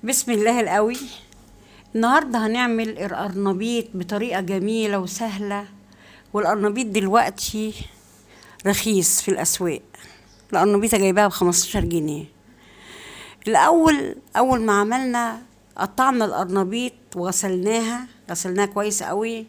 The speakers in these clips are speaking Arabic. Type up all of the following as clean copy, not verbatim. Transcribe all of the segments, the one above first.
بسم الله القوي. النهارده هنعمل القرنبيط بطريقه جميله وسهله. والقرنبيط دلوقتي رخيص في الاسواق. القرنبيطه جايباها ب15 جنيه. اول ما عملنا قطعنا القرنبيط غسلناها كويس قوي،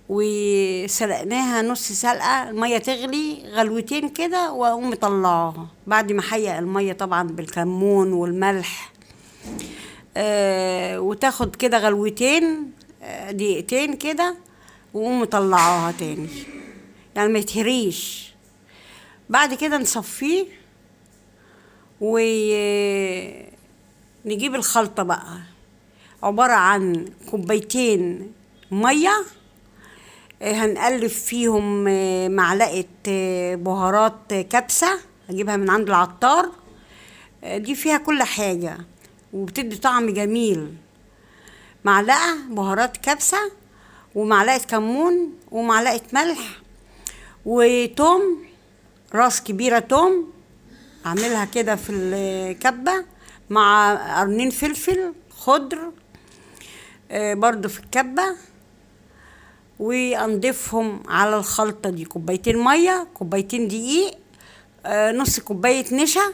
وسلقناها نص سلقه، الميه تغلي غلوتين كده واقوم مطلعاها بعد ما احيق الميه طبعا بالكمون والملح. وتاخد كده غلوتين، دقيقتين كده، وقوم مطلعاها تاني، يعني ما يتهريش. بعد كده نصفيه ونجيب الخلطة بقى، عبارة عن كوبايتين مية، هنقلب فيهم معلقة بهارات كبسة هجيبها من عند العطار. دي فيها كل حاجة وبتدي طعم جميل. معلقة بهارات كبسة، ومعلقة كمون، ومعلقة ملح، وتوم، راس كبيرة توم اعملها كده في الكبة، مع قرنين فلفل خضر برضو في الكبة، وانضيفهم على الخلطة دي كوبايتين مية، كوبايتين دقيق، نص كوباية نشا،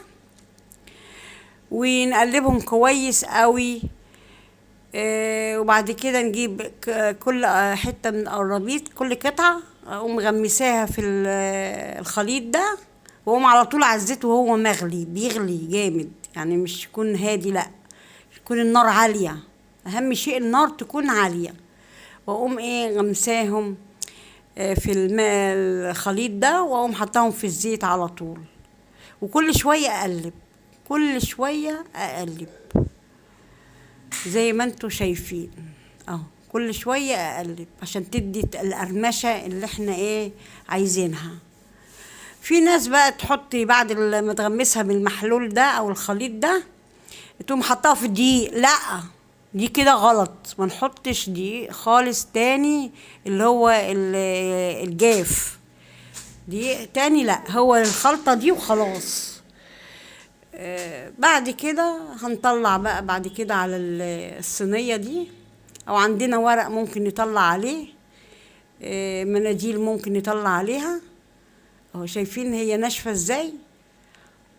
ونقلبهم كويس قوي. وبعد كده نجيب كل حتة من القرنبيط، كل قطعة اقوم مغمساها في الخليط ده، واقوم على طول على الزيت وهو مغلي، بيغلي جامد، يعني مش يكون هادي، لا يكون النار عالية، اهم شيء النار تكون عالية. واقوم غمساهم في الماء الخليط ده، واقوم حطاهم في الزيت على طول، وكل شوية اقلب، كل شوية اقلب زي ما انتوا شايفين اهو، كل شوية اقلب عشان تدي القرمشة اللي احنا عايزينها. في ناس بقى تحط بعد ما تغمسها بالمحلول ده او الخليط ده تقوم حطها في الدقيق، لا دي كده غلط، ما نحطش دقيق خالص تاني، اللي هو الجاف، دقيق تاني لا، هو الخلطة دي وخلاص. بعد كده هنطلع بقى بعد كده على الصينية دي، او عندنا ورق ممكن نطلع عليه، مناديل ممكن نطلع عليها اهو. شايفين هي ناشفة ازاي،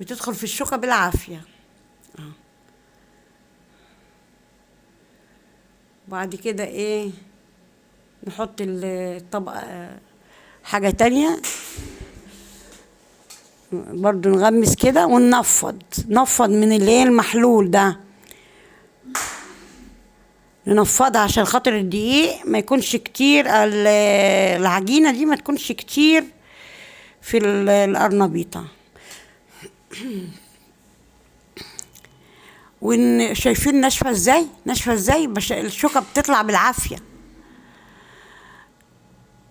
بتدخل في الشوكة بالعافية اهو. بعد كده نحط الطبقة حاجة تانية برضو، نغمس كده نفض من المحلول ده، ننفضها عشان خاطر الدقيق ما يكونش كتير، العجينة دي ما تكونش كتير في القرنبيطة. شايفين ناشفة ازاي الشوكة بتطلع بالعافية.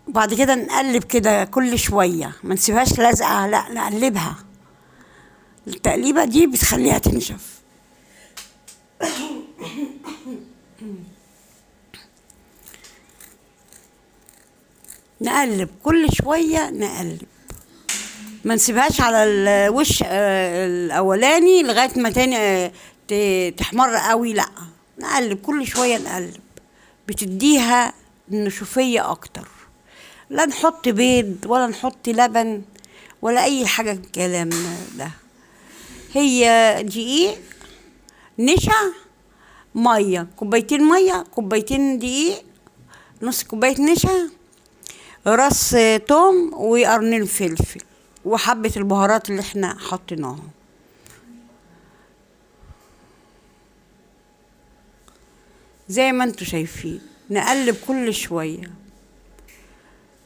وبعد كده نقلب كده كل شوية، ما نسيبهاش لازقة، لا نقلبها، التقليبة دي بتخليها تنشف. نقلب كل شوية، ما نسيبهاش على الوش الاولاني لغاية ما تاني تحمر قوي، لا نقلب كل شوية، بتديها نشوفية اكتر. لا نحط بيض ولا نحط لبن ولا اي حاجة من الكلام ده، هي دقيق، نشا، مية، كوبايتين مية، كوبايتين دقيق، نص كوباية نشا، راس توم، وقرنين فلفل، وحبة البهارات اللي احنا حطيناها. زي ما انتوا شايفين نقلب كل شوية.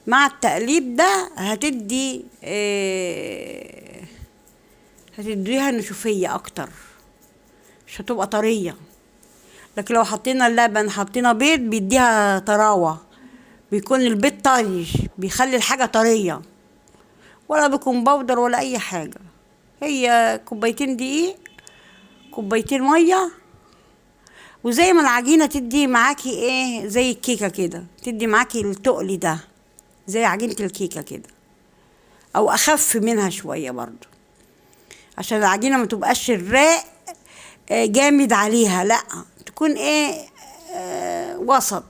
مع التقليب ده هتديها نشوفية اكتر، مش هتبقى طرية. لكن لو حطينا اللبن، حطينا بيض، بيديها طراوة، بيكون البيض طري، بيخلي الحاجة طرية، ولا بيكون بودر ولا اي حاجة. هي كوبايتين دقيق، كوبايتين مية، وزي ما العجينة تدي معاكي زي الكيكة كده، تدي معاكي التقل ده زي عجينة الكيكة كده، او اخف منها شوية برضو، عشان العجينة ما تبقاش الراق جامد عليها، لا، تكون ايه، وسط.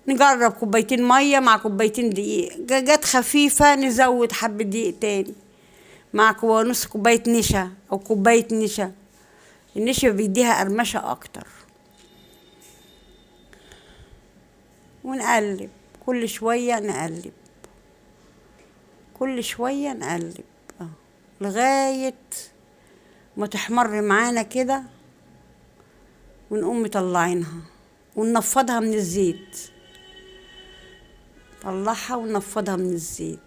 نجرب كوبايتين ميه مع كوبايتين دقيق، جت خفيفه نزود حبه دقيق تاني مع نص كوبايه نشا او كوبايه نشا. النشا بيديها قرمشه اكتر. ونقلب كل شويه، نقلب كل شويه، نقلب لغايه ما تحمر معانا كده، ونقوم مطلعينها وننفضها من الزيت. نطلعها وننفضها من الزيت.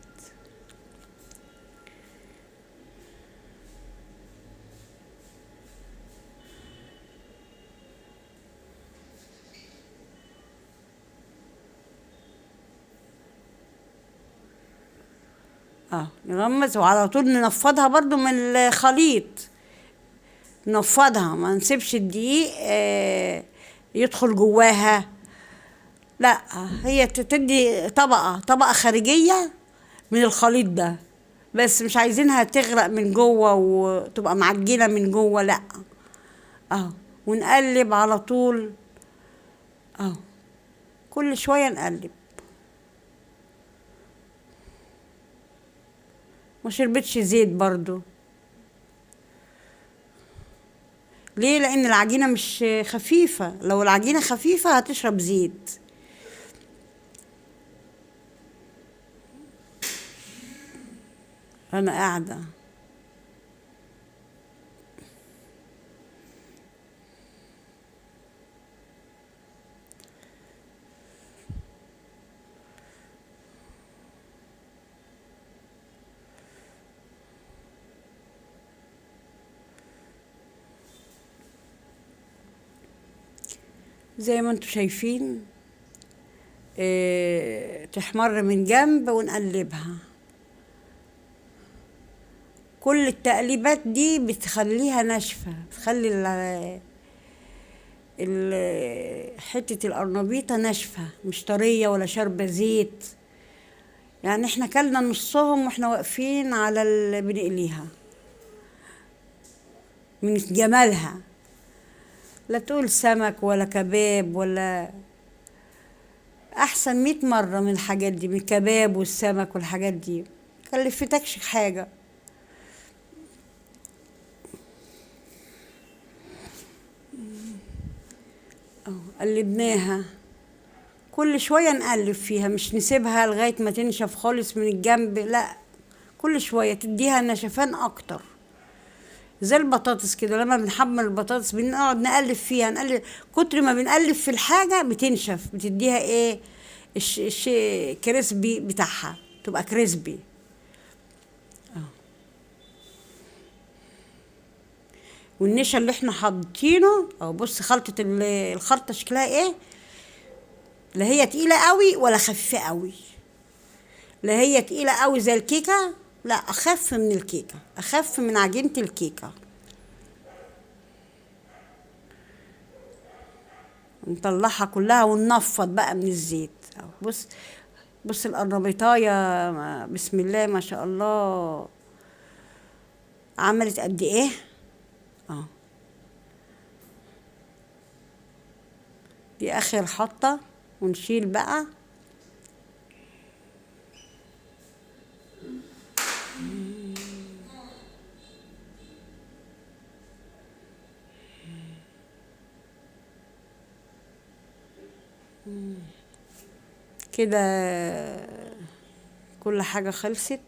نغمس وعلى طول ننفضها برضو من الخليط. ننفضها، ما نسيبش الدقيق يدخل جواها، لا، هي تدي طبقة خارجية من الخليط ده، بس مش عايزينها تغرق من جوه وتبقى معجنة من جوه، لا. اهو، ونقلب على طول، اهو، كل شوية نقلب. ما شربتش زيت برضو. ليه؟ لان العجينة مش خفيفة، لو العجينة خفيفة هتشرب زيت. انا قاعدة زي ما انتوا شايفين، تحمر من جنب ونقلبها. كل التقليبات دي بتخليها ناشفة، بتخلي حتة القرنبيطة ناشفة، مش طرية ولا شاربة زيت. يعني احنا كلنا نصهم واحنا واقفين على بنقليها من جمالها. لا تقول سمك ولا كباب، ولا احسن 100 مرة من الحاجات دي، من الكباب والسمك والحاجات دي، مكلفتكش حاجة. قلبناها كل شوية، نقلب فيها، مش نسيبها لغاية ما تنشف خالص من الجنب، لا، كل شوية تديها نشفان اكتر. زي البطاطس كده، لما بنحمر البطاطس بنقعد نقلب فيها، نقلب كتر ما بنقلب في الحاجة بتنشف، بتديها ايه، كريسبي بتاعها، تبقى كريسبي. والنشا اللي احنا حاطينه، او بص خلطة الخلطة شكلها ايه، لا هي تقيلة قوي ولا خفيفة قوي، لا هي تقيلة قوي زي الكيكة، لا، اخف من الكيكة، اخف من عجينة الكيكة. نطلعها كلها وننفض بقى من الزيت. بص، بص القرنبيطاية، بسم الله ما شاء الله، عملت قد ايه. اه، دي اخر حطة، ونشيل بقى. كده كل حاجة خلصت.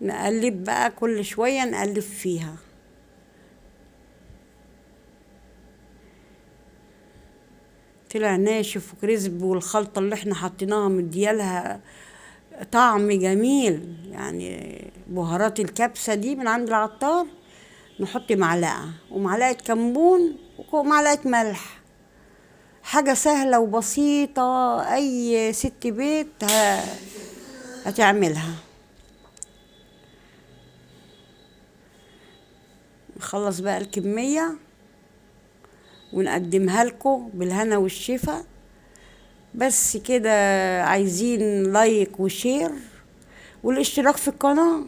نقلب بقى كل شوية، نقلب فيها. طلع ناشف وكريسب، والخلطة اللي احنا حطيناها مديالها طعم جميل. يعني بهارات الكبسة دي من عند العطار، نحط معلقة ومعلقة كمون ومعلقة ملح. حاجة سهلة وبسيطة، أي ست بيت هتعملها. نخلص بقى الكمية ونقدمها لكم بالهنا والشفا. بس كده، عايزين لايك وشير والاشتراك في القناة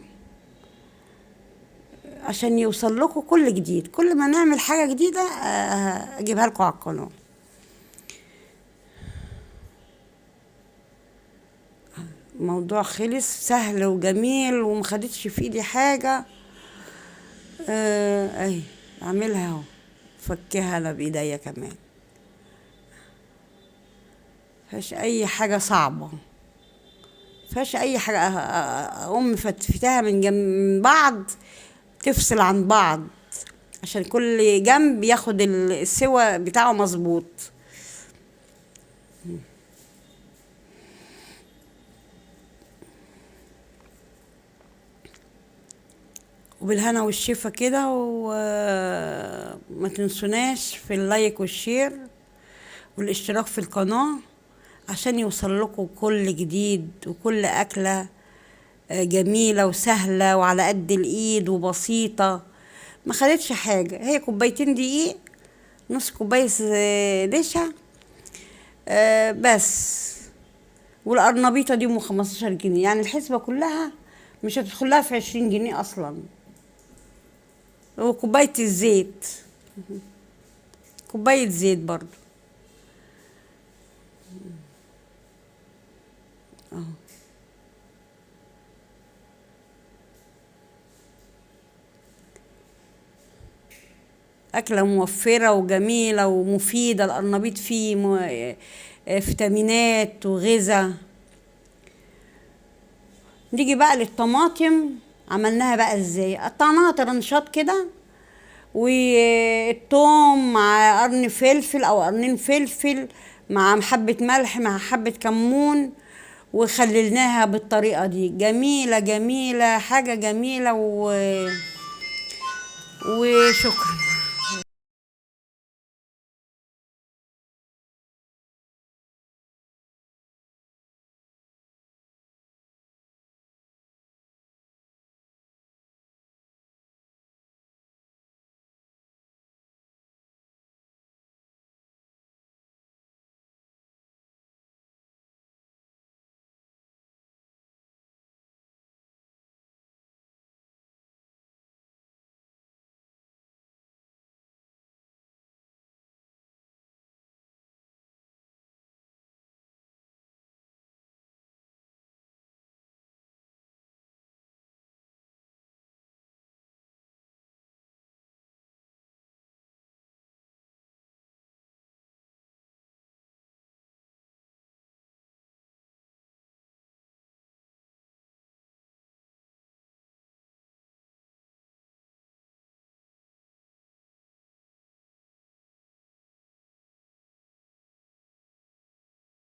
عشان يوصل لكم كل جديد. كل ما نعمل حاجة جديدة اجيبها لكم على القناة. الموضوع خلص سهل وجميل ومخدتش في ايدي حاجة. اهي اعملها اهو، فكها انا بايديا كمان، مفيهاش اي حاجة صعبة، مفيهاش اي حاجة. اقوم مفتفتها من بعض، تفصل عن بعض عشان كل جنب ياخد السوا بتاعه مظبوط. وبالهنا والشفا كده، وما تنسوناش في اللايك والشير والاشتراك في القناة عشان يوصل لكم كل جديد وكل أكلة جميلة وسهلة وعلى قد الإيد وبسيطة. ما خدتش حاجة، هي كوبايتين دقيق، نص كوباية نشا، بس. والقرنبيطة دي ام 15 جنيه، يعني الحسبة كلها مش هتدخلها في 20 جنيه أصلا. وكوباية الزيت، كوباية زيت برضو اهو. أكلة موفرة وجميلة ومفيدة. القرنبيط فيه فيتامينات وغذاء. نيجي بقى للطماطم، عملناها بقى ازاي؟ قطعناها طرنشات كده، والثوم مع قرن فلفل او قرنين فلفل مع حبة ملح مع حبة كمون، وخللناها بالطريقة دي. جميلة جميلة، حاجة جميلة وشكرا.